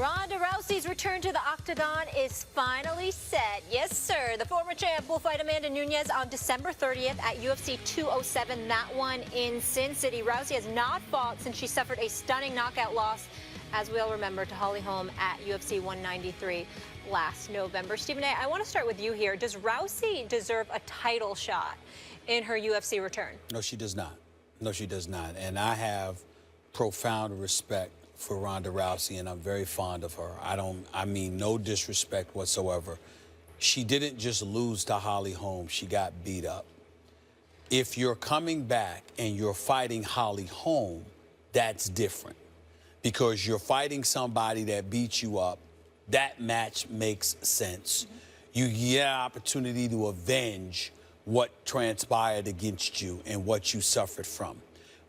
Ronda Rousey's return to the octagon is finally set. Yes, sir. The former champ will fight Amanda Nunes on December 30th at UFC 207. That one in Sin City. Rousey has not fought since she suffered a stunning knockout loss, as we all remember, to Holly Holm at UFC 193 last November. Stephen A., I want to start with you here. Does Rousey deserve a title shot in her UFC return? No, she does not. No, she does not. And I have profound respect for Ronda Rousey, and I'm very fond of her. I mean no disrespect whatsoever. She didn't just lose to Holly Holm, she got beat up. If you're coming back and you're fighting Holly Holm, that's different. Because you're fighting somebody that beat you up, that match makes sense. You get an opportunity to avenge what transpired against you and what you suffered from.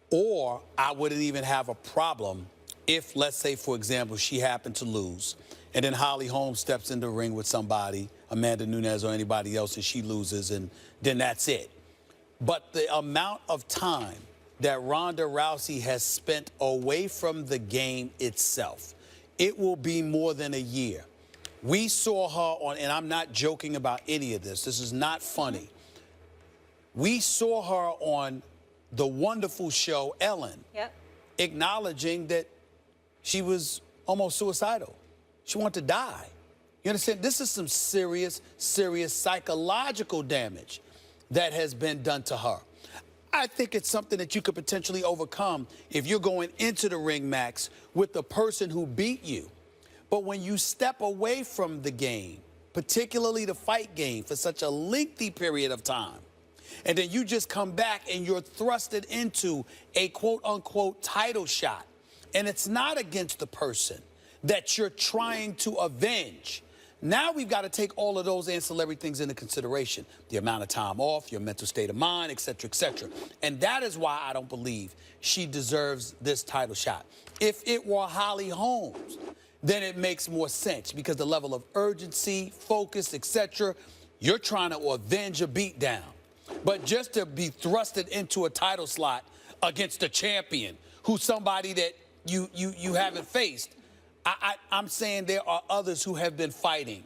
Or I wouldn't even have a problem if, let's say, for example, she happened to lose, and then Holly Holm steps in the ring with somebody, Amanda Nunes or anybody else, and she loses, and then that's it. But the amount of time that Ronda Rousey has spent away from the game itself, it will be more than a year. We saw her on, and I'm not joking about any of this. This is not funny. We saw her on the wonderful show Ellen, acknowledging that she was almost suicidal. She wanted to die. You understand? This is some serious, serious psychological damage that has been done to her. I think it's something that you could potentially overcome if you're going into the ring, Max, with the person who beat you. But when you step away from the game, particularly the fight game, for such a lengthy period of time, and then you just come back and you're thrusted into a quote-unquote title shot, and it's not against the person that you're trying to avenge. Now we've got to take all of those ancillary things into consideration. The amount of time off, your mental state of mind, et cetera, et cetera. And that is why I don't believe she deserves this title shot. If it were Holly Holmes, then it makes more sense because the level of urgency, focus, et cetera, you're trying to avenge a beatdown. But just to be thrusted into a title slot against a champion who's somebody that you haven't faced, I'm saying there are others who have been fighting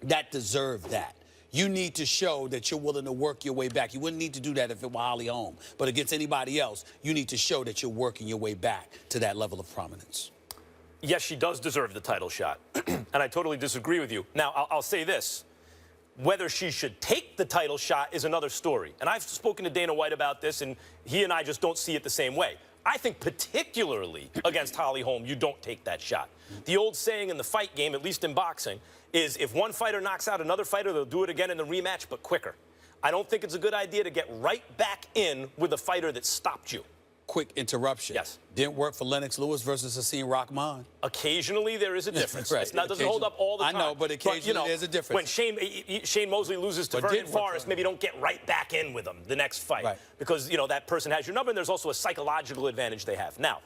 that deserve that. You need to show that you're willing to work your way back. You wouldn't need to do that if it were Holly Holm. But against anybody else, you need to show that you're working your way back to that level of prominence. Yes, she does deserve the title shot. And I totally disagree with you. Now, I'll say this. Whether she should take the title shot is another story. And I've spoken to Dana White about this, and he and I just don't see it the same way. I think particularly against Holly Holm, you don't take that shot. The old saying in the fight game, at least in boxing, is if one fighter knocks out another fighter, they'll do it again in the rematch, but quicker. I don't think it's a good idea to get right back in with a fighter that stopped you. Quick interruption. Yes. Didn't work for Lennox Lewis versus Hakeem Rahman. Occasionally there is a difference. Right. It doesn't hold up all the time. I know, but occasionally there's a difference. When Shane Mosley loses to Vernon Forrest, maybe don't get right back in with him the next fight. Right. Because, that person has your number, and there's also a psychological advantage they have. Now,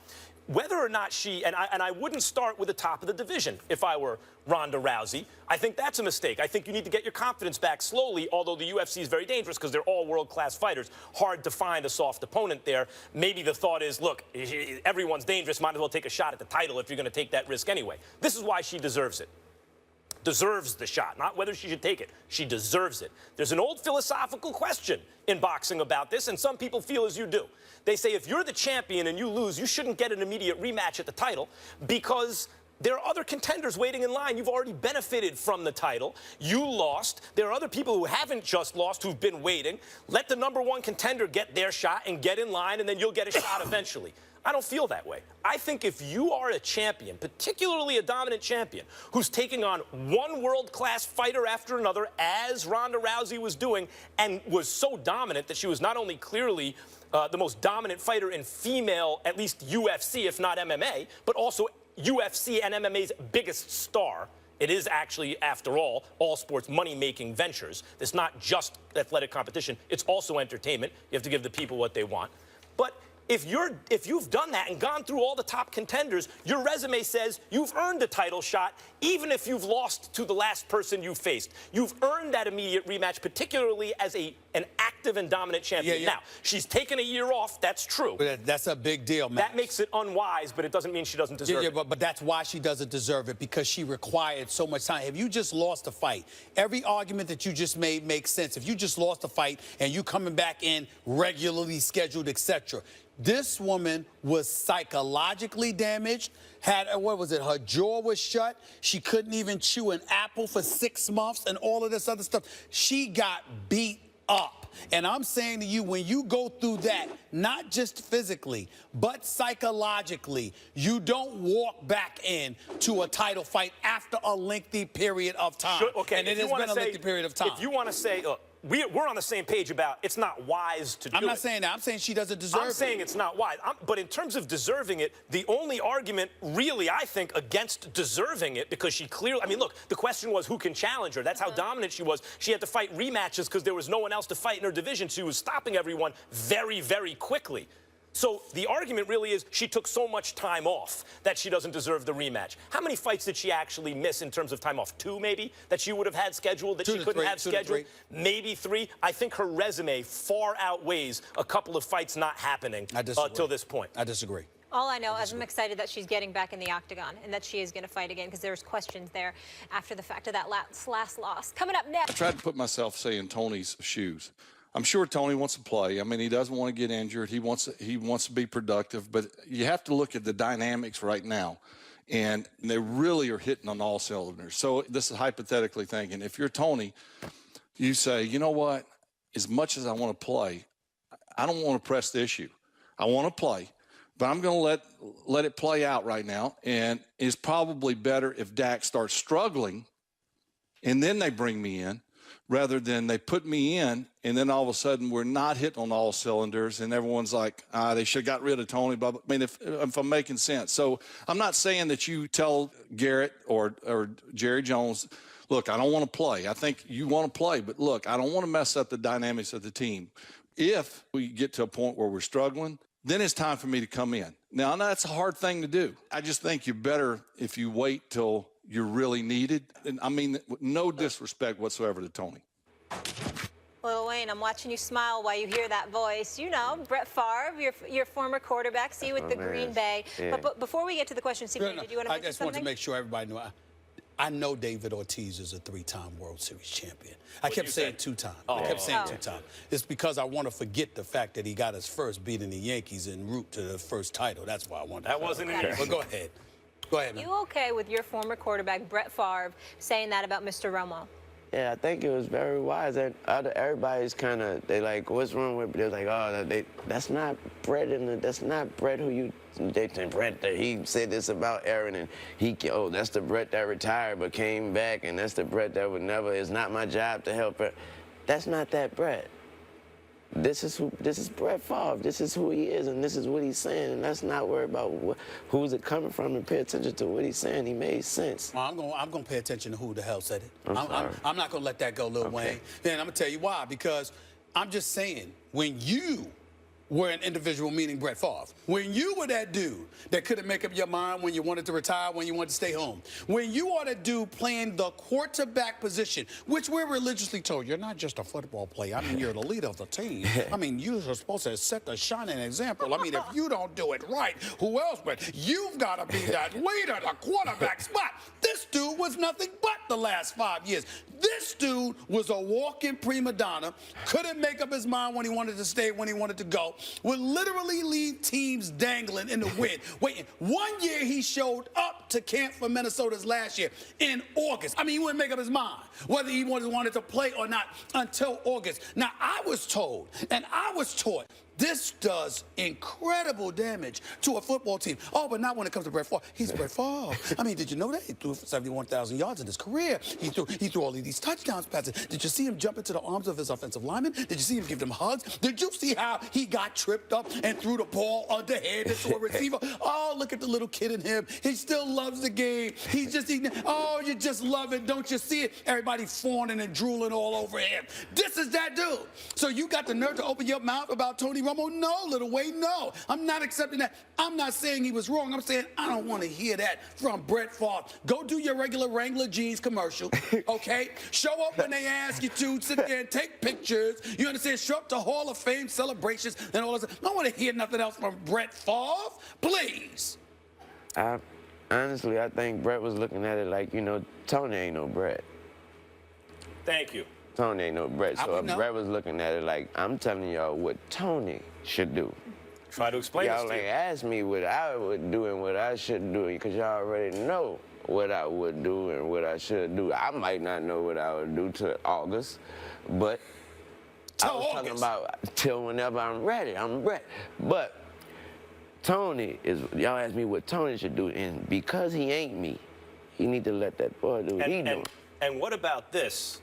whether or not she, and I wouldn't start with the top of the division if I were Ronda Rousey. I think that's a mistake. I think you need to get your confidence back slowly, although the UFC is very dangerous because they're all world-class fighters. Hard to find a soft opponent there. Maybe the thought is, look, everyone's dangerous. Might as well take a shot at the title if you're going to take that risk anyway. This is why she deserves it. Deserves the shot, not whether she should take it. She deserves it. There's an old philosophical question in boxing about this, and some people feel as you do. They say if you're the champion and you lose, you shouldn't get an immediate rematch at the title because there are other contenders waiting in line. You've already benefited from the title. You lost. There are other people who haven't just lost who've been waiting. Let the #1 contender get their shot and get in line, and then you'll get a shot eventually. I don't feel that way. I think if you are a champion, particularly a dominant champion, who's taking on one world-class fighter after another, as Ronda Rousey was doing, and was so dominant that she was not only clearly the most dominant fighter in female, at least UFC, if not MMA, but also UFC and MMA's biggest star. It is actually, after all sports money-making ventures. It's not just athletic competition. It's also entertainment. You have to give the people what they want. But if you've done that and gone through all the top contenders, your resume says you've earned a title shot, even if you've lost to the last person you faced. You've earned that immediate rematch, particularly as an active and dominant champion. Now, she's taken a year off. That's true. But that's a big deal, Max. That makes it unwise, but it doesn't mean she doesn't deserve it. But that's why she doesn't deserve it, because she required so much time. If you just lost a fight, every argument that you just made makes sense. If you just lost a fight and you coming back in regularly scheduled, etc. This woman was psychologically damaged, what was it, her jaw was shut, she couldn't even chew an apple for 6 months and all of this other stuff. She got beat up. And I'm saying to you, when you go through that, not just physically, but psychologically, you don't walk back in to a title fight after a lengthy period of time. Okay, and it has been a lengthy period of time. If you want to say, we're on the same page about it's not wise to do it. I'm not saying that. I'm saying she doesn't deserve it. I'm saying it's not wise. But in terms of deserving it, the only argument really, I think, against deserving it, because she clearly, I mean, look, the question was who can challenge her. That's how dominant she was. She had to fight rematches because there was no one else to fight in her division. She was stopping everyone very, very quickly. So the argument really is she took so much time off that she doesn't deserve the rematch. How many fights did she actually miss in terms of time off? 2, maybe, that she would have had scheduled that she couldn't have scheduled? Maybe 3. I think her resume far outweighs a couple of fights not happening till this point. I disagree. All I know is I'm excited that she's getting back in the octagon and that she is going to fight again, because there's questions there after the fact of that last loss. Coming up next. I tried to put myself, say, in Tony's shoes. I'm sure Tony wants to play. I mean, he doesn't want to get injured. He wants to be productive. But you have to look at the dynamics right now, and they really are hitting on all cylinders. So this is hypothetically thinking. If you're Tony, you say, you know what? As much as I want to play, I don't want to press the issue. I want to play, but I'm going to let it play out right now. And it's probably better if Dak starts struggling, and then they bring me in, rather than they put me in, and then all of a sudden we're not hitting on all cylinders, and everyone's like, they should have got rid of Tony. Blah, blah. I mean, if I'm making sense. So I'm not saying that you tell Garrett or Jerry Jones, look, I don't want to play. I think you want to play, but look, I don't want to mess up the dynamics of the team. If we get to a point where we're struggling, then it's time for me to come in. Now, that's a hard thing to do. I just think you're better if you wait till you're really needed. And I mean, no disrespect whatsoever to Tony. Lil Wayne, I'm watching you smile while you hear that voice. You know, Brett Favre, your former quarterback, see you with the Green Bay. Yeah. But before we get to the question, Stephen, did you want to mention something? I just want to make sure everybody knows. I know David Ortiz is a 3-time World Series champion. I kept saying 2 times. I kept saying 2 times. It's because I want to forget the fact that he got his first beating the Yankees en route to the first title. That's why I wanted to. That wasn't it. But go ahead. Go ahead, man. You okay with your former quarterback, Brett Favre, saying that about Mr. Romo? Yeah, I think it was very wise. And everybody's kind of, they like, what's wrong with? They're like, oh, that's not Brett, that's not Brett who you. They think Brett, he said this about Aaron, and that's the Brett that retired but came back, and that's the Brett that would never. It's not my job to help her. That's not that Brett. This is Brett Favre. This is who he is, and this is what he's saying. And let's not worry about who's it coming from, and pay attention to what he's saying. He made sense. Well, I'm gonna pay attention to who the hell said it. I'm not gonna let that go, Lil Wayne. Then I'm gonna tell you why. Because I'm just saying, when you were an individual, meaning Brett Favre, when you were that dude that couldn't make up your mind when you wanted to retire, when you wanted to stay home, when you are the dude playing the quarterback position, which we're religiously told, you're not just a football player. I mean, you're the leader of the team. I mean, you're supposed to set the shining example. I mean, if you don't do it right, who else? But you've got to be that leader, the quarterback spot. This dude was nothing but the last 5 years. This dude was a walking prima donna, couldn't make up his mind when he wanted to stay, when he wanted to go, would literally leave teams dangling in the wind. Waiting. 1 year he showed up to camp for Minnesota's last year in August. I mean, he wouldn't make up his mind whether he wanted to play or not until August. Now, I was told and I was taught this does incredible damage to a football team. Oh, but not when it comes to Brett Favre. He's Brett Favre. I mean, did you know that? He threw for 71,000 yards in his career. He threw all of these touchdowns passes. Did you see him jump into the arms of his offensive lineman? Did you see him give them hugs? Did you see how he got tripped up and threw the ball underhanded to a receiver? Oh, look at the little kid in him. He still loves the game. He's just eating. Oh, you just love it. Don't you see it? Everybody fawning and drooling all over him. This is that dude. So you got the nerve to open your mouth about Tony Rumble? No, Little Wayne, no. I'm not accepting that. I'm not saying he was wrong. I'm saying I don't want to hear that from Brett Favre. Go do your regular Wrangler jeans commercial, okay? Show up when they ask you to. Sit there and take pictures. You understand? Show up to Hall of Fame celebrations and all that. I don't want to hear nothing else from Brett Favre. Please. Honestly, I think Brett was looking at it like, you know, Tony ain't no Brett. Thank you. Tony ain't no Brett. So Brett was looking at it like, I'm telling y'all what Tony should do. Try to explain this y'all to you. Y'all ask me what I would do and what I should do, because y'all already know what I would do and what I should do. I might not know what I would do till August, but I was talking about till whenever I'm ready. I'm Brett. But Tony is, y'all ask me what Tony should do, and because he ain't me, he need to let that boy do what he do. And what about this?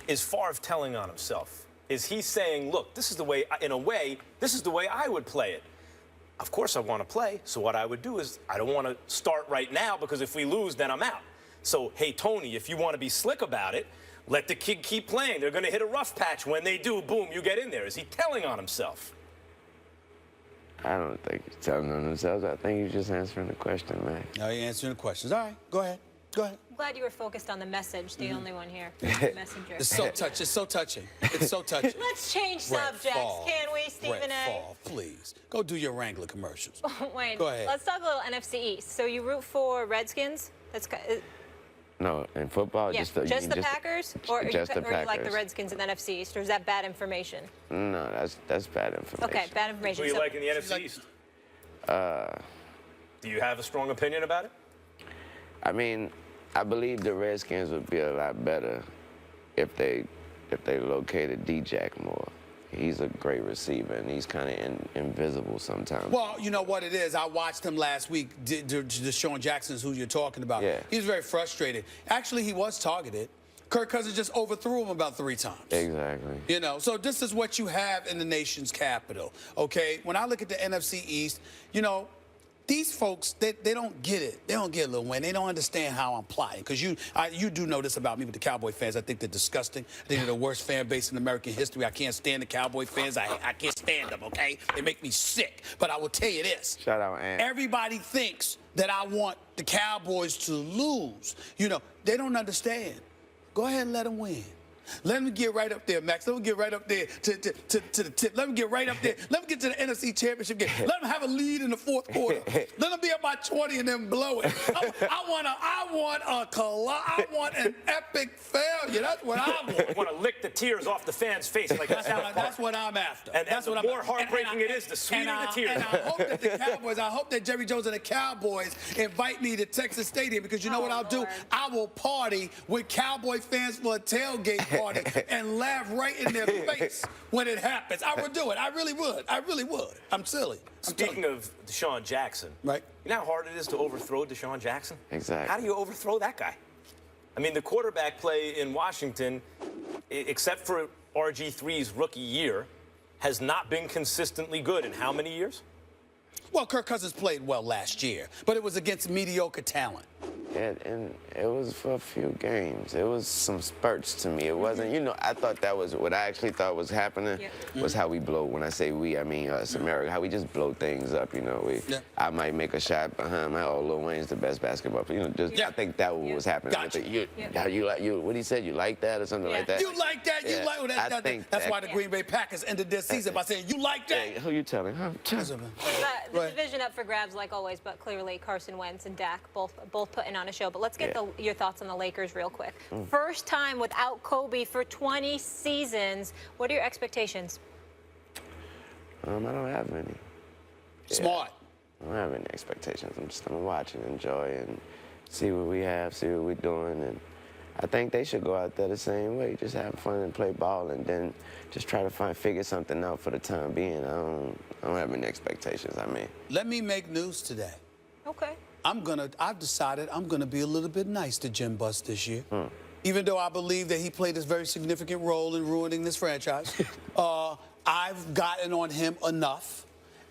Is Favre telling on himself? Is he saying, look, this is the way, in a way, this is the way I would play it? Of course I want to play, so what I would do is I don't want to start right now, because if we lose, then I'm out. So, hey, Tony, if you want to be slick about it, let the kid keep playing. They're going to hit a rough patch. When they do, boom, you get in there. Is he telling on himself? I don't think he's telling on himself. I think he's just answering the question, man. No, you're answering the questions. All right, go ahead. Go ahead. I'm glad you were focused on the message, the only one here. The messenger. It's so touching. It's so touching. It's so touching. Let's change Brett subjects, Favre. can we, Stephen Brett A? Favre, please. Go do your Wrangler commercials. Wait, go ahead. Let's talk a little NFC East. So you root for Redskins? No, in football, yeah, just the Packers? Or the you Packers. like the Redskins in the NFC East? Or is that bad information? No, that's bad information. Okay, bad information. Who do you like in the NFC East? Do you have a strong opinion about it? I mean, I believe the Redskins would be a lot better if they located D-Jack more. He's a great receiver, and he's kind of invisible sometimes. Well, you know what it is? I watched him last week. Deshaun Jackson's who you're talking about. Yeah. He was very frustrated. Actually, he was targeted. Kirk Cousins just overthrew him about 3 times. Exactly. You know, so this is what you have in the nation's capital, okay? When I look at the NFC East, you know, these folks, they don't get it. They don't get it, Lil Wayne. They don't understand how I'm plotting. Because you do know this about me with the Cowboy fans. I think they're disgusting. I think they're the worst fan base in American history. I can't stand the Cowboy fans. I can't stand them, okay? They make me sick. But I will tell you this. Shout out, Ant. Everybody thinks that I want the Cowboys to lose. You know, they don't understand. Go ahead and let them win. Let them get right up there, Max. Let them get right up there to the tip. Let them get right up there. Let them get to the NFC Championship game. Let them have a lead in the 4th quarter. Let them be up by 20 and then blow it. I want an epic failure. That's what I want. I want to lick the tears off the fans' face like That's what I'm after. And that's the more heartbreaking it is, the sweeter the tears. And I hope that Jerry Jones and the Cowboys invite me to Texas Stadium, because you know what I'll do? I will party with Cowboy fans for a tailgate party and laugh right in their face when it happens. I would do it. I really would. I really would. I'm silly. Speaking of Deshaun Jackson, right? You know how hard it is to overthrow Deshaun Jackson? Exactly. How do you overthrow that guy? I mean, the quarterback play in Washington, except for RG3's rookie year, has not been consistently good in how many years? Well, Kirk Cousins played well last year, but it was against mediocre talent. Yeah, and it was for a few games. It was some spurts to me. It wasn't, you know, I thought that was what I actually thought was happening was how we blow. When I say we, I mean us, America, how we just blow things up, you know. I might make a shot behind my, Lil Wayne's the best basketball player. You know, I think that was what's happening. Gotcha. What he said, you like that or something like that? You like that? Yeah. You like that? That's why the Green Bay Packers ended their season by saying, you like that? Hey, who you telling? The division up for grabs, like always, but clearly Carson Wentz and Dak both putting on a show. But let's get your thoughts on the Lakers real quick. First time without Kobe for 20 seasons. What are your expectations? I don't have any. Smart. I don't have any expectations. I'm just gonna watch and enjoy and see what we have, see what we're doing, and I think they should go out there the same way, just have fun and play ball, and then just try to figure something out for the time being. I don't have any expectations. I mean, let me make news today. Okay. I've decided I'm gonna be a little bit nice to Jim Buss this year. Even though I believe that he played a very significant role in ruining this franchise. I've gotten on him enough.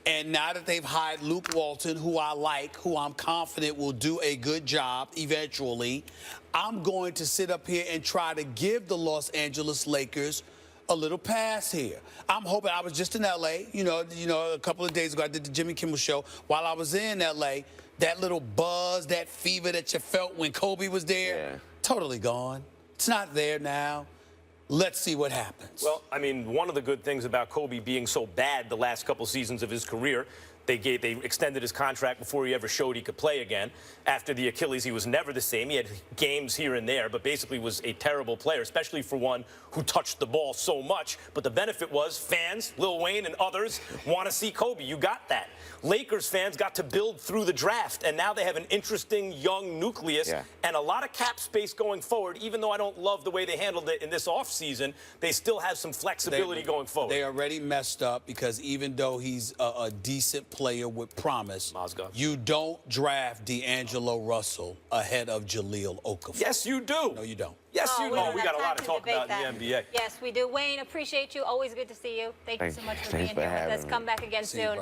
And now that they've hired Luke Walton, who I like, who I'm confident will do a good job eventually, I'm going to sit up here and try to give the Los Angeles Lakers a little pass here. I'm hoping. I was just in L.A., a couple of days ago. I did the Jimmy Kimmel show. While I was in L.A., that little buzz, that fever that you felt when Kobe was there, totally gone. It's not there now. Let's see what happens. Well, I mean, one of the good things about Kobe being so bad the last couple seasons of his career, they extended his contract before he ever showed he could play again. After the Achilles, he was never the same. He had games here and there, but basically was a terrible player, especially for one who touched the ball so much. But the benefit was fans, Lil Wayne and others, want to see Kobe. You got that. Lakers fans got to build through the draft, and now they have an interesting young nucleus and a lot of cap space going forward. Even though I don't love the way they handled it in this offseason, they still have some flexibility going forward. They already messed up because even though he's a decent player with promise, you don't draft D'Angelo Russell ahead of Jaleel Okafor. Yes, you do. No, you don't. Yes, you do. We got a lot to talk about in the NBA. Yes, we do. Wayne, appreciate you. Always good to see you. Thank you so much for being here with us. Come back again soon.